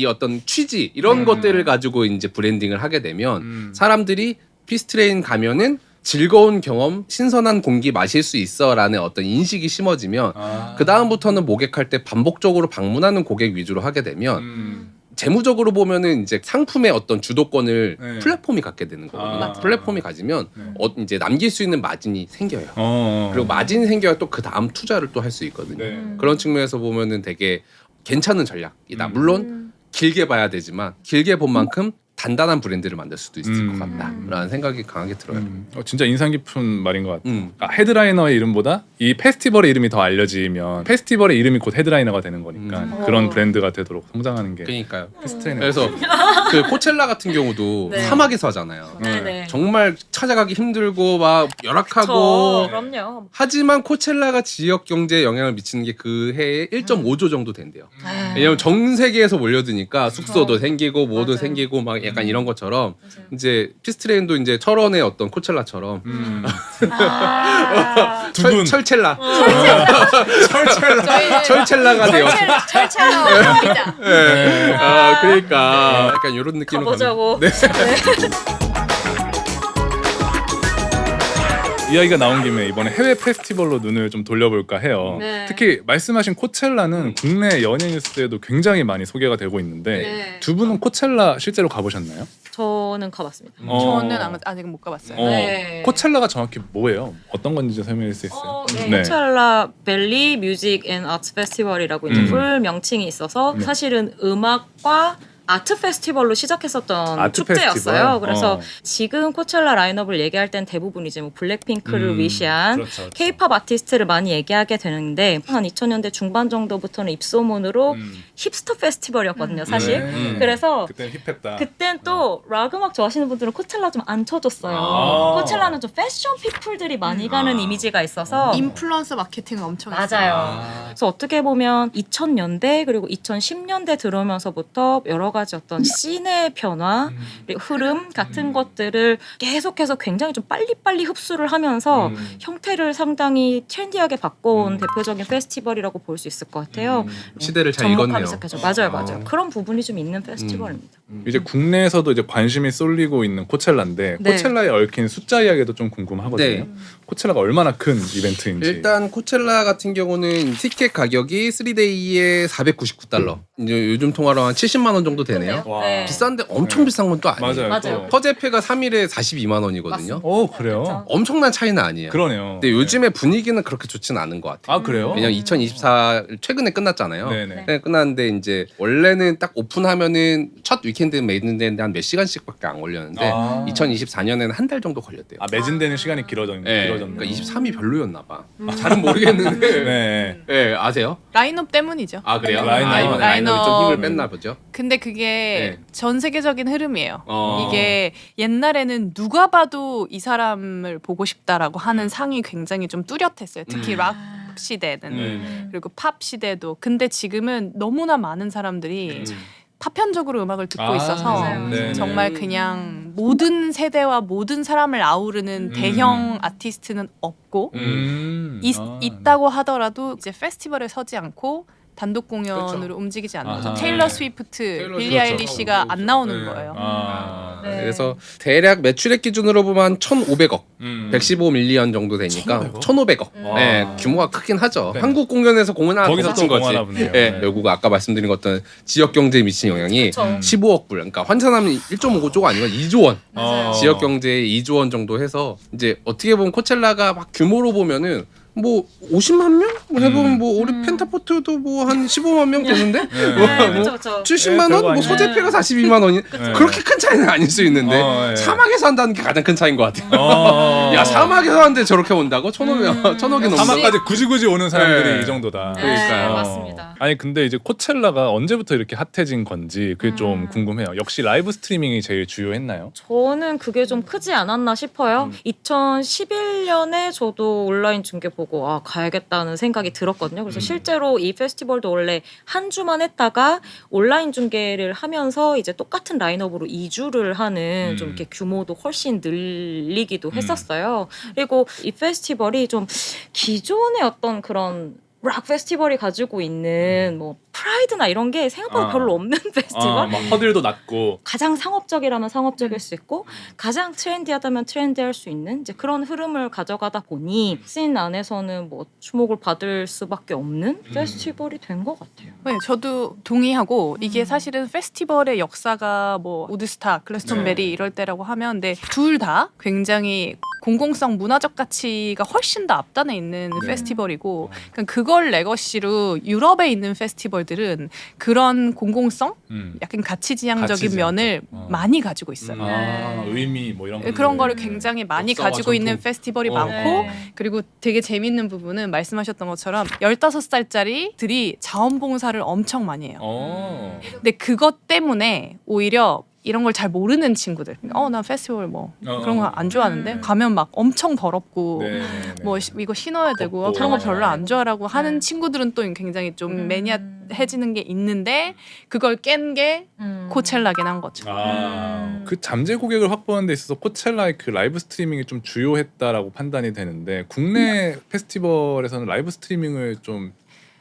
어떤 취지 이런 것들을 가지고 이제 브랜딩을 하게 되면 사람들이 피스트레인 가면은 즐거운 경험, 신선한 공기 마실 수 있어라는 어떤 인식이 심어지면 그 다음부터는 모객할 때 반복적으로 방문하는 고객 위주로 하게 되면 재무적으로 보면은 이제 상품의 어떤 주도권을 네. 플랫폼이 갖게 되는 거거든요. 아. 플랫폼이 가지면 이제 남길 수 있는 마진이 생겨요. 그리고 맞 마진이 생겨야 또 그 다음 투자를 또 할 수 있거든요. 네. 그런 측면에서 보면은 되게 괜찮은 전략이다. 물론 길게 봐야 되지만 길게 본 만큼 단단한 브랜드를 만들 수도 있을 것 같다라는 생각이 강하게 들어요. 진짜 인상 깊은 말인 것 같아요. 음. 헤드라이너의 이름보다 이 페스티벌의 이름이 더 알려지면 페스티벌의 이름이 곧 헤드라이너가 되는 거니까 그런 브랜드가 되도록 성장하는 게 그러니까요. 페스트레이너. 그래서 그 코첼라 같은 경우도 네. 사막에서 하잖아요. 네네. 정말 찾아가기 힘들고 막 열악하고 그럼요. 하지만 코첼라가 지역 경제에 영향을 미치는 게 그 해에 1.5조 정도 된대요. 네. 왜냐면 전 세계에서 몰려드니까 숙소도 생기고 뭐도 맞아요. 생기고 막 약간 이런 것처럼 이제 피스트레인도 이제 철원의 어떤 코첼라처럼 두 분. 철첼라 저희는 철첼라가 돼요. 철차로 비자. 네. 그러니까 약간 이런 느낌으로 가보자고. 네. 이야기가 나온 김에 이번에 해외 페스티벌로 눈을 좀 돌려볼까 해요. 네. 특히 말씀하신 코첼라는 국내 연예 뉴스에도 굉장히 많이 소개가 되고 있는데 네. 두 분은 코첼라 실제로 가보셨나요? 저는 가봤습니다. 저는 아직 못 가봤어요. 네. 코첼라가 정확히 뭐예요? 어떤 건지 좀 설명해 줄 수 있어요? 네. 코첼라 벨리 뮤직 앤 아트 페스티벌이라고 이제 풀 명칭이 있어서 네. 사실은 음악과 아트 페스티벌로 시작했었던 아트 축제였어요. 페스티벌? 그래서 지금 코첼라 라인업을 얘기할 땐 대부분 이제 뭐 블랙핑크를 위시한 그렇죠. 케이팝 아티스트를 많이 얘기하게 되는데 한 2000년대 중반 정도부터는 입소문으로 힙스터 페스티벌이었거든요, 사실. 네. 그래서 그땐 힙했다. 그땐 또 락 음악 좋아하시는 분들은 코첼라 좀 안 쳐줬어요. 아. 코첼라는 좀 패션 피플들이 많이 가는 이미지가 있어서 인플루언서 마케팅은 엄청 했어요. 맞아요. 그래서 어떻게 보면 2000년대 그리고 2010년대 들어오면서부터 여러 가지 어떤 씬의 변화, 그리고 흐름 같은 것들을 계속해서 굉장히 좀 빨리빨리 흡수를 하면서 형태를 상당히 트렌디하게 바꿔온 대표적인 페스티벌이라고 볼 수 있을 것 같아요. 시대를 잘 접목하기 읽었네요. 시작하죠. 맞아요. 그런 부분이 좀 있는 페스티벌입니다. 이제 국내에서도 이제 관심이 쏠리고 있는 코첼라인데 네. 코첼라에 얽힌 숫자 이야기도 좀 궁금하거든요. 네. 코첼라가 얼마나 큰 이벤트인지. 일단 코첼라 같은 경우는 티켓 가격이 3데이에 $499. 이제 요즘 통화로 한 70만 원 정도 되네요. 와. 네. 비싼데 엄청 비싼 건 또 아니에요. 맞아요. 맞아요. 서재패가 3일에 42만 원이거든요. 그래요? 엄청난 차이는 아니에요. 그러네요. 근데 요즘에 분위기는 그렇게 좋지는 않은 것 같아요. 아 그래요? 왜냐면 2024 최근에 끝났잖아요. 네네. 네, 끝났는데 이제 원래는 딱 오픈하면은 첫 위켄드 메이드인데 한 몇 시간씩밖에 안 걸렸는데 아. 2024년에는 한 달 정도 걸렸대요. 아 매진되는 시간이 길어졌네요. 그러니까 23이 별로였나 봐. 잘은 모르겠는데. 네. 네, 아세요? 라인업 때문이죠. 아 그래요? 라인업. 이번에 라인업이 좀 힘을 뺐나 보죠. 근데 그게 네. 전 세계적인 흐름이에요. 어. 이게 옛날에는 누가 봐도 이 사람을 보고 싶다라고 하는 상이 굉장히 좀 뚜렷했어요. 특히 락 시대는. 그리고 팝 시대도. 근데 지금은 너무나 많은 사람들이 파편적으로 음악을 듣고 있어서 네네. 정말 그냥 모든 세대와 모든 사람을 아우르는 대형 아티스트는 없고 있다고 하더라도 이제 페스티벌에 서지 않고 단독 공연으로 그렇죠. 움직이지 않는 아하. 거죠. 테일러 스위프트, 테일러 빌리 스위프트. 아일리시가 안 나오는 네. 거예요. 네. 그래서 대략 매출액 기준으로 보면 1,500억, 115밀리언 정도 되니까 1,500억. 네, 규모가 크긴 하죠. 네. 한국 공연에서 공연하고 거기서 같은 또 거지. 공연하나 보네요. 네, 네. 결국 아까 말씀드린 어떤 지역 경제에 미친 영향이 그쵸. 15억 불. 그러니까 환산하면 1.5조가 아니고 2조 원. 맞아요. 지역 경제에 2조 원 정도 해서 이제 어떻게 보면 코첼라가 막 규모로 보면은 뭐 50만 명? 뭐 해보면 뭐 우리 펜타포트도 뭐 한 15만 명 되는데 네, 그렇죠. 70만 원? 별거 뭐 아니네. 서재패가 42만 원이 그렇게 큰 차이는 아닐 수 있는데 예. 사막에서 한다는 게 가장 큰 차이인 것 같아요. 어. 야 사막에서 하는데 저렇게 온다고? 천억이 넘는다고? 사막까지 굳이 오는 사람들이 네. 이 정도다. 네, 그러니까요. 맞습니다. 아니 근데 이제 코첼라가 언제부터 이렇게 핫해진 건지 그게 좀 궁금해요. 역시 라이브 스트리밍이 제일 주요했나요? 저는 그게 좀 크지 않았나 싶어요. 2011년에 저도 온라인 중계 보고 가야겠다는 생각이 들었거든요. 그래서 실제로 이 페스티벌도 원래 한 주만 했다가 온라인 중계를 하면서 이제 똑같은 라인업으로 2주를 하는 좀 이렇게 규모도 훨씬 늘리기도 했었어요. 그리고 이 페스티벌이 좀 기존의 어떤 그런 락 페스티벌이 가지고 있는 뭐 프라이드나 이런 게 생각보다 별로 없는 페스티벌. 막 허들도 낮고. 가장 상업적이라면 상업적일 수 있고 가장 트렌디하다면 트렌디할 수 있는 이제 그런 흐름을 가져가다 보니 씬 안에서는 뭐 주목을 받을 수밖에 없는 페스티벌이 된 것 같아요. 네, 저도 동의하고 이게 사실은 페스티벌의 역사가 뭐 우드스탁, 글래스톤베리 이럴 때라고 하면 근데 둘 다 굉장히 공공성 문화적 가치가 훨씬 더 앞단에 있는 페스티벌이고 그러니까 그걸 레거시로 유럽에 있는 페스티벌들은 그런 공공성, 약간 가치지향적인 가치지향적. 면을 많이 가지고 있어요. 의미 뭐 이런 거. 그런 거를 굉장히 많이 역사와 가지고 있는 전통. 페스티벌이 어. 많고 네. 그리고 되게 재밌는 부분은 말씀하셨던 것처럼 15살짜리들이 자원봉사를 엄청 많이 해요. 근데 그것 때문에 오히려 이런 걸 잘 모르는 친구들 나 페스티벌 뭐 그런 거 안 좋아하는데 가면 막 엄청 더럽고 뭐 이거 신어야 되고 덥고. 그런 거 별로 안 좋아라고 하는 네. 친구들은 또 굉장히 좀 매니아해지는 게 있는데 그걸 깬 게 코첼라긴 한 거죠. 그 잠재 고객을 확보하는 데 있어서 코첼라의 그 라이브 스트리밍이 좀 주요했다라고 판단이 되는데 국내 페스티벌에서는 라이브 스트리밍을 좀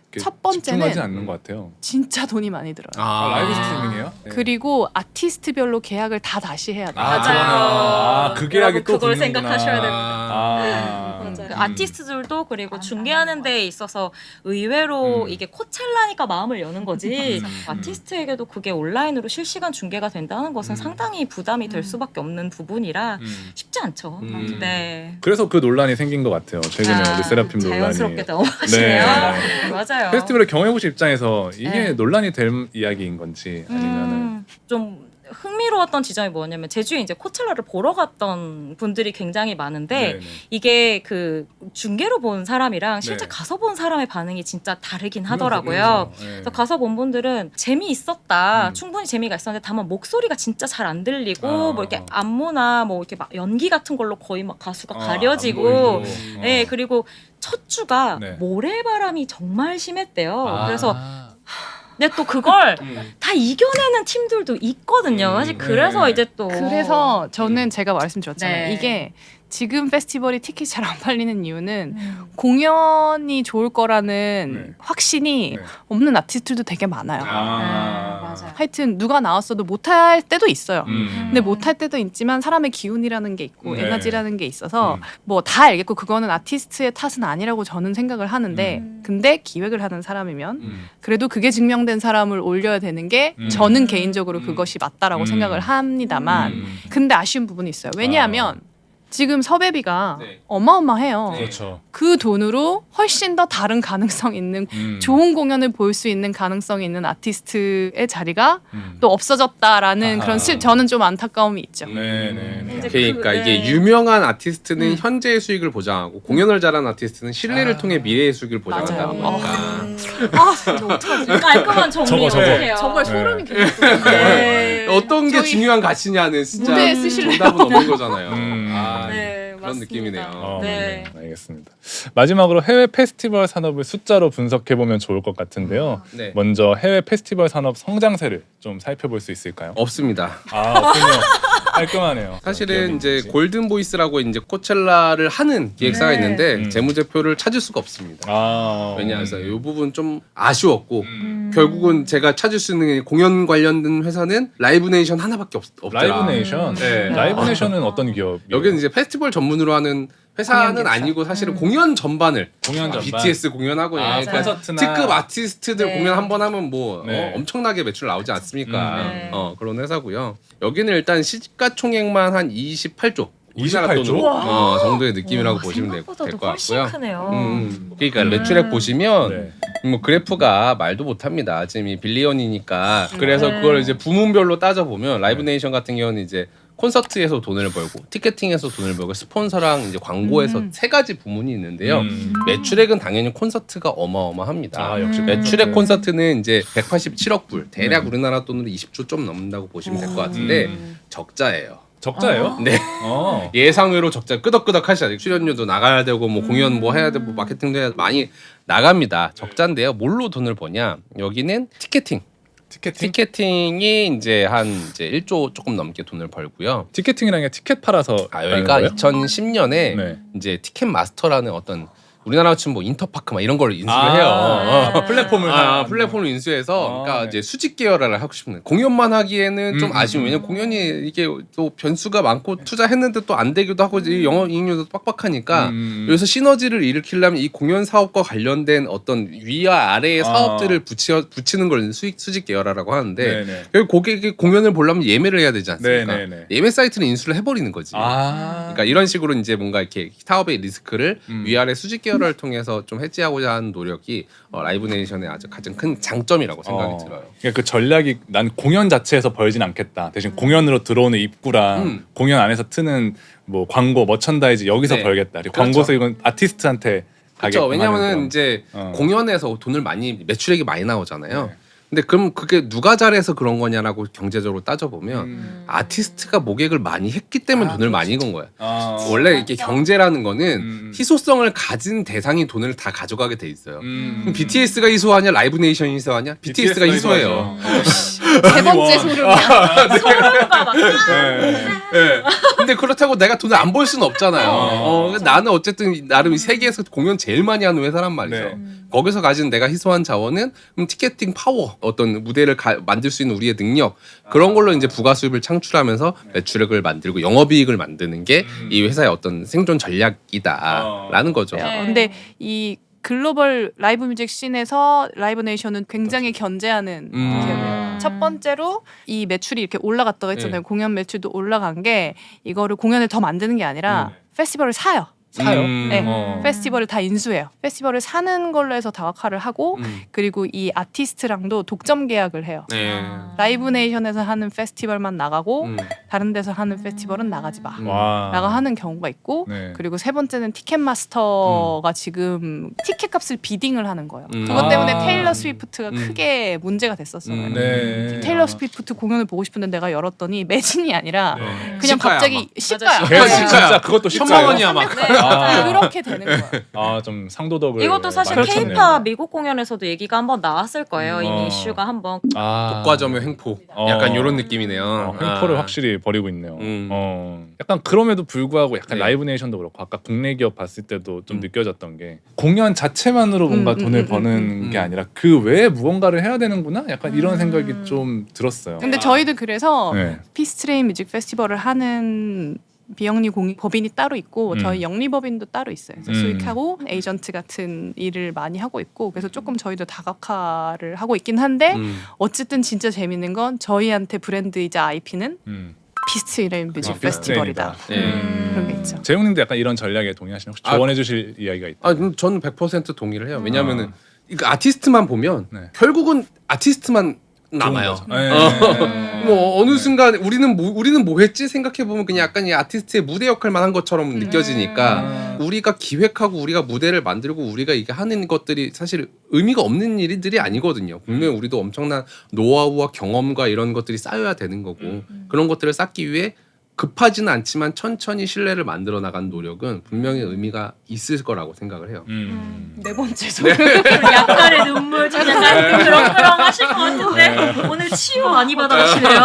이렇게 첫 번째는 집중하지 않는 것 같아요. 진짜 돈이 많이 들어요. 라이브 스트리밍이에요? 네. 그리고 아티스트별로 계약을 다 다시 해야 돼요. 맞아요. 그 계약이 또 그걸 붙는구나. 생각하셔야 됩니다. 맞아요. 그 아티스트들도 그리고 중계하는 데에 있어서 의외로 이게 코첼라니까 마음을 여는 거지 아티스트에게도 그게 온라인으로 실시간 중계가 된다는 것은 상당히 부담이 될 수밖에 없는 부분이라 쉽지 않죠. 네. 그래서 그 논란이 생긴 것 같아요. 최근에 르세라핌 논란이. 자연스럽게 넘어가시네요. 네. 맞아요. 페스티벌을 경험해보신 입장에서 이게 네. 논란이 될 이야기인 건지 아니면은 좀 흥미로웠던 지점이 뭐냐면 제주에 이제 코첼라를 보러 갔던 분들이 굉장히 많은데 네네. 이게 그 중계로 본 사람이랑 실제 네. 가서 본 사람의 반응이 진짜 다르긴 하더라고요. 그렇죠. 네. 그래서 가서 본 분들은 재미있었다. 충분히 재미가 있었는데 다만 목소리가 진짜 잘 안 들리고 뭐 이렇게 안무나 뭐 이렇게 막 연기 같은 걸로 거의 막 가수가 가려지고 안 보이고. 네, 그리고 첫 주가 네. 모래바람이 정말 심했대요. 그래서 근데 또 그걸 다 이겨내는 팀들도 있거든요. 사실 그래서 네. 이제 또 그래서 저는 제가 말씀드렸잖아요. 네. 이게 지금 페스티벌이 티켓이 잘 안 팔리는 이유는 공연이 좋을 거라는 네. 확신이 네. 없는 아티스트들도 되게 많아요. 맞아요. 하여튼 누가 나왔어도 못할 때도 있어요. 음. 근데 못할 때도 있지만 사람의 기운이라는 게 있고 네. 에너지라는 게 있어서 음. 뭐 다 알겠고 그거는 아티스트의 탓은 아니라고 저는 생각을 하는데 근데 기획을 하는 사람이면 그래도 그게 증명된 사람을 올려야 되는 게 저는 개인적으로 그것이 맞다라고 생각을 합니다만 근데 아쉬운 부분이 있어요. 왜냐하면 지금 섭외비가 네. 어마어마해요. 네. 그렇죠. 그 돈으로 훨씬 더 다른 가능성 있는 좋은 공연을 볼 수 있는 가능성이 있는 아티스트의 자리가 또 없어졌다라는 아하. 그런 저는 좀 안타까움이 있죠. 네네. 이제 그러니까 그, 이게 네. 유명한 아티스트는 현재의 수익을 보장하고 공연을 잘하는 아티스트는 신뢰를 통해 미래의 수익을 보장한다 맞아요. 보니까 아, 진짜 어떡하지? 깔끔한 정리 저거. 어떡해요? 정말 네. 소름이 끼쳤어요. 네. 어떤 게 저희 중요한 가치냐는 진짜 무대에 쓰실래요? 정답은 없는 거잖아요. 네, 그런 맞습니다. 느낌이네요. 네. 알겠습니다. 마지막으로 해외 페스티벌 산업을 숫자로 분석해 보면 좋을 것 같은데요. 네. 먼저 해외 페스티벌 산업 성장세를 좀 살펴볼 수 있을까요? 없습니다. 없군요. 깔끔하네요. 사실은 이제 기업인지. 골든 보이스라고 이제 코첼라를 하는 기획사가 네. 있는데 재무제표를 찾을 수가 없습니다. 왜냐하면 이 부분 좀 아쉬웠고 결국은 제가 찾을 수 있는 공연 관련된 회사는 라이브네이션 하나밖에 없더라. 라이브네이션. 네. 라이브네이션은 어떤 기업? 여기는 이제 페스티벌 전문으로 하는 회사는 공연 기획사. 아니고 사실은 공연 전반을 공연 전반. BTS 공연하고 콘서트나 특급 아티스트들 네. 공연 한 번 하면 뭐 네. 엄청나게 매출 나오지 않습니까? 네. 그런 회사고요. 여기는 일단 시가총액만 한 28조. 우리나라 28조? 돈으로 정도의 느낌이라고 보시면 될 것 생각보다도 훨씬 같고요. 크네요. 그러니까 매출액 보시면 네. 뭐 그래프가 말도 못합니다. 지금 이 빌리언이니까 그래서 네. 그걸 이제 부문별로 따져 보면 라이브네이션 같은 경우는 이제 콘서트에서 돈을 벌고 티켓팅에서 돈을 벌고 스폰서랑 이제 광고에서 세 가지 부문이 있는데요. 매출액은 당연히 콘서트가 어마어마합니다. 역시 매출액 콘서트는 이제 187억 불, 대략 우리나라 돈으로 20조 좀 넘는다고 보시면 될 것 같은데 적자예요. 적자예요? 네. 어. 예상외로 적자 끄덕끄덕 하시잖아요. 출연료도 나가야 되고 뭐 공연 뭐 해야 되고 마케팅도 해야 많이 나갑니다. 적자인데요. 뭘로 돈을 버냐? 여기는 티켓팅. 티켓팅이 이제 한 이제 1조 조금 넘게 돈을 벌고요. 티켓팅이라는 게 티켓 팔아서 여기가 거예요? 2010년에 네. 이제 티켓 마스터라는 어떤 우리나라 치면 뭐 인터파크 막 이런 걸 인수를 해요. 플랫폼을 플랫폼을 인수해서 그러니까 네. 이제 수직 계열화를 하고 싶은 공연만 하기에는 좀 아쉬운 왜냐면 공연이 이게 또 변수가 많고 투자했는데 또 안 되기도 하고 이 영업이익률도 빡빡하니까 여기서 시너지를 일으키려면 이 공연 사업과 관련된 어떤 위와 아래의 사업들을 붙이는 걸 수직 계열화라고 하는데 네네. 여기 고객이 공연을 보려면 예매를 해야 되지 않습니까? 네네네. 예매 사이트는 인수를 해버리는 거지. 아. 그러니까 이런 식으로 이제 뭔가 이렇게 사업의 리스크를 위아래 수직 계열화를 통해서 좀 해지하고자 하는 노력이 라이브네이션의 아주 가장 큰 장점이라고 생각이 들어요. 그러니까 그 전략이 난 공연 자체에서 벌진 않겠다. 대신 공연으로 들어오는 입구랑 공연 안에서 트는 뭐 광고, 머천다이즈 여기서 네. 벌겠다. 그리고 그렇죠. 광고 수익은 아티스트한테 그렇죠. 가게끔 왜냐하면 하는 이제 공연에서 돈을 많이 매출액이 많이 나오잖아요. 네. 근데 그럼 그게 누가 잘해서 그런 거냐라고 경제적으로 따져보면 아티스트가 모객을 많이 했기 때문에 돈을 많이 건 거야. 원래 이게 경제라는 거는 희소성을 가진 대상이 돈을 다 가져가게 돼 있어요. 그럼 BTS가 희소하냐 라이브네이션이 희소하냐? BTS가 희소해요. 세 번째 소름이야. 서로가 막 네. 근데 그렇다고 내가 돈을 안 벌 수는 없잖아요. 나는 어쨌든 나름 이 세계에서 공연 제일 많이 하는 회사란 말이죠. 네. 거기서 가진 내가 희소한 자원은 티켓팅 파워, 어떤 무대를 만들 수 있는 우리의 능력 그런 걸로 이제 부가 수입을 창출하면서 매출액을 만들고 영업이익을 만드는 게 이 회사의 어떤 생존 전략이다라는 거죠. 근데 이 글로벌 라이브 뮤직 씬에서 라이브네이션은 굉장히 견제하는 기업이에요. 첫 번째로 이 매출이 이렇게 올라갔다고 했잖아요. 공연 매출도 올라간 게 이거를 공연을 더 만드는 게 아니라 페스티벌을 사요. 네, 페스티벌을 다 인수해요. 페스티벌을 사는 걸로 해서 다각화를 하고 그리고 이 아티스트랑도 독점 계약을 해요. 네. 라이브네이션에서 하는 페스티벌만 나가고 다른 데서 하는 페스티벌은 나가지 마. 와. 라고 하는 경우가 있고 네. 그리고 세 번째는 티켓마스터가 지금 티켓값을 비딩을 하는 거예요. 음. 그것 때문에 아. 테일러 스위프트가 크게 문제가 됐었어요. 네. 테일러 스위프트 공연을 보고 싶은데 내가 열었더니 매진이 아니라 네. 그냥 시가야, 갑자기 시가야. 맞아, 네, 시가야. 진짜 그것도 천만 원이야 막. 그렇게 되는 거야. 아, 좀 상도덕을 이것도 사실 많이 쳤네요. K-팝 미국 공연에서도 얘기가 한번 나왔을 거예요. 이미 어. 이슈가 한번. 아. 독과점의 횡포. 약간 이런 느낌이네요. 횡포를 아. 확실히 벌이고 있네요. 음. 약간 그럼에도 불구하고 약간 네. 라이브 네이션도 그렇고 아까 국내 기업 봤을 때도 좀 느껴졌던 게 공연 자체만으로 뭔가 돈을 버는 게 아니라 그 외에 무언가를 해야 되는구나? 약간 이런 생각이 좀 들었어요. 근데 저희도 그래서 네. 피스트레인 뮤직 페스티벌을 하는 비영리 법인이 따로 있고 저희 영리법인도 따로 있어요. 그래서 수익하고 에이전트 같은 일을 많이 하고 있고 그래서 조금 저희도 다각화를 하고 있긴 한데 어쨌든 진짜 재밌는 건 저희한테 브랜드이자 IP는 피스트레인 뮤직 아, 페스티벌이다. 네. 그런 게 있죠. 재웅님도 약간 이런 전략에 동의하시나요? 혹시 조언해주실 이야기가 있다? 아, 저는 100% 동의를 해요. 왜냐하면은 이거 아티스트만 보면 네. 결국은 아티스트만 남아요. 네. 뭐 어느 순간 우리는 뭐 했지 생각해 보면 그냥 약간 이 아티스트의 무대 역할만 한 것처럼 느껴지니까 우리가 기획하고 우리가 무대를 만들고 우리가 이게 하는 것들이 사실 의미가 없는 일들이 아니거든요. 분명히 우리도 엄청난 노하우와 경험과 이런 것들이 쌓여야 되는 거고 그런 것들을 쌓기 위해 급하지는 않지만 천천히 신뢰를 만들어 나가는 노력은 분명히 의미가 있을 거라고 생각을 해요. 네 번째 소리. 약간의 눈물 좀 약간 그렁그렁 하실 것 같은데 오늘 치유 많이 받아가시네요.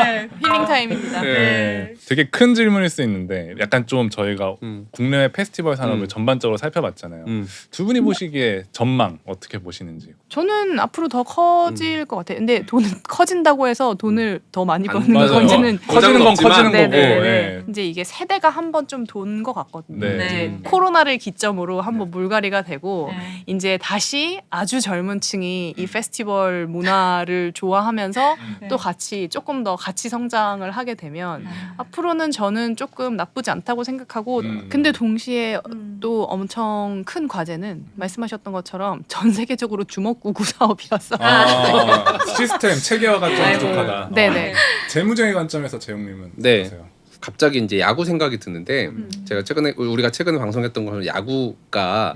네. 힐링 타임입니다. 네. 되게 큰 질문일 수 있는데 약간 좀 저희가 국내 페스티벌 산업을 음. 전반적으로 살펴봤잖아요. 두 분이 보시기에 전망 어떻게 보시는지. 저는 앞으로 더 커질 것 같아요. 근데 돈은 커진다고 해서 돈을 더 많이 안 버는 맞아요. 건지는 커지는 건 없지만. 커지는 거고. 네네네. 예. 이제 이게 세대가 한 번 좀 돈 것 같거든요. 네. 이제 코로나를 기점으로 한번 물갈이가 되고 이제 다시 아주 젊은 층이 이 페스티벌 문화를 좋아하면서 또 같이 조금 더 같이 성장을 하게 되면 앞으로는 저는 조금 나쁘지 않다고 생각하고 근데 동시에 또 엄청 큰 과제는 말씀하셨던 것처럼 전 세계적으로 주먹구구 사업이어서 아, 시스템 체계화가 좀 아이고. 부족하다. 네네. 재무적인 관점에서 재웅님은 네. 어떠세요? 갑자기 이제 야구 생각이 드는데 제가 우리가 최근에 방송했던 거는 야구가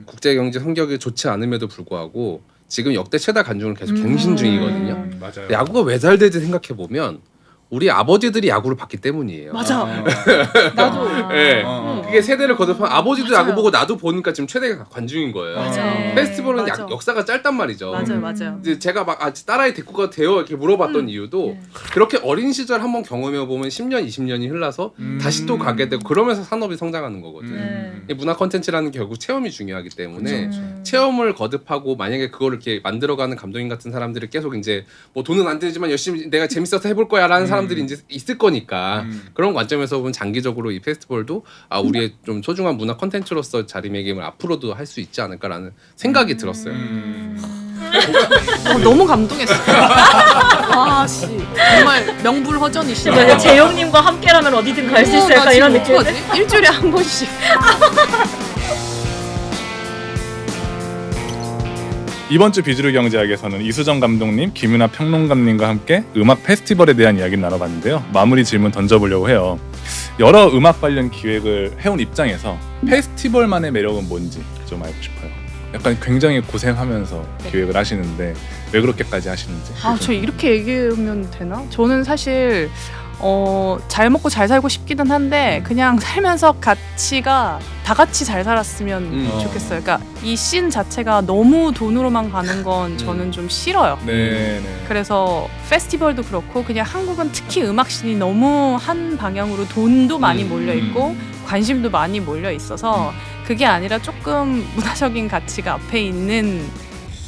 국제 경제 성격이 좋지 않음에도 불구하고 지금 역대 최다 관중을 계속 갱신 중이거든요. 맞아요. 야구가 왜 잘 되지 생각해 보면 우리 아버지들이 야구를 봤기 때문이에요. 맞아. 나도. 네. 그게 세대를 거듭하면 아버지도 맞아요. 야구 보고 나도 보니까 지금 최대 관중인 거예요. 맞아. 페스티벌은 맞아. 역사가 짧단 말이죠. 맞아요, 맞아요. 이제 제가 막 딸아이 데리고 가도 돼요 이렇게 물어봤던 이유도 그렇게 어린 시절 한번 경험해 보면 10년, 20년이 흘러서 다시 또 가게 되고 그러면서 산업이 성장하는 거거든. 이 문화 콘텐츠라는 게 결국 체험이 중요하기 때문에 체험을 거듭하고 만약에 그거를 이렇게 만들어가는 감독님 같은 사람들이 계속 이제 뭐 돈은 안 들지만 열심히 내가 재밌어서 해볼 거야라는 사람들이 이제 있을 거니까 그런 관점에서 보면 장기적으로 이 페스티벌도 우리의 좀 소중한 문화 콘텐츠로서 자리매김을 앞으로도 할 수 있지 않을까라는 생각이 들었어요. 너무 감동했어요. 아, 씨. 정말 명불허전이시네. 재영님과 함께라면 어디든 갈 수 있을까 나 이런 지금 느낌. 어떡하지? 일주일에 한 번씩. 이번 주 비주류 경제학에서는 이수정 감독님, 김윤아 평론가님과 함께 음악 페스티벌에 대한 이야기를 나눠봤는데요. 마무리 질문 던져보려고 해요. 여러 음악 관련 기획을 해온 입장에서 페스티벌만의 매력은 뭔지 좀 알고 싶어요. 약간 굉장히 고생하면서 기획을 하시는데 왜 그렇게까지 하시는지. 아, 저 이렇게 얘기하면 되나? 저는 사실 잘 먹고 잘 살고 싶기는 한데 그냥 살면서 가치가 다 같이 잘 살았으면 좋겠어요. 그러니까 이 씬 자체가 너무 돈으로만 가는 건 저는 좀 싫어요. 네. 그래서 페스티벌도 그렇고 그냥 한국은 특히 음악 씬이 너무 한 방향으로 돈도 많이 몰려 있고 관심도 많이 몰려 있어서 그게 아니라 조금 문화적인 가치가 앞에 있는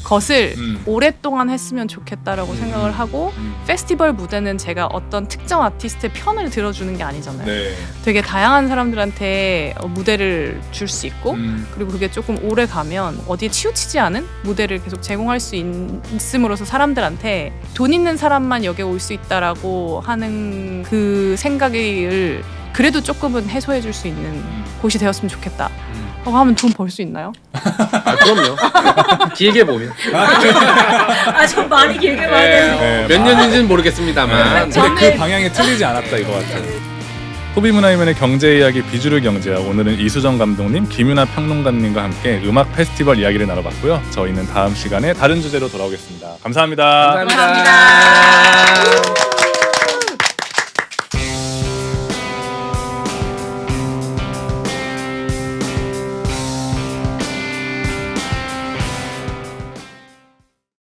것을 오랫동안 했으면 좋겠다라고 생각을 하고 페스티벌 무대는 제가 어떤 특정 아티스트의 편을 들어주는 게 아니잖아요. 네. 되게 다양한 사람들한테 무대를 줄 수 있고 그리고 그게 조금 오래 가면 어디에 치우치지 않은 무대를 계속 제공할 수 있음으로써 사람들한테 돈 있는 사람만 여기에 올 수 있다라고 하는 그 생각을 그래도 조금은 해소해 줄 수 있는 곳이 되었으면 좋겠다 하면 돈 벌 수 있나요? 아 그럼요. 길게 보면. 좀 많이 길게 봐야 되는. 네, 몇 년인지는 모르겠습니다만 근데 그 방향이 틀리지 않았다 이거 같아요. 소비문화이면의 경제 이야기 비주류 경제학, 오늘은 이수정 감독님, 김윤아 평론가님과 함께 음악 페스티벌 이야기를 나눠봤고요. 저희는 다음 시간에 다른 주제로 돌아오겠습니다. 감사합니다. 감사합니다.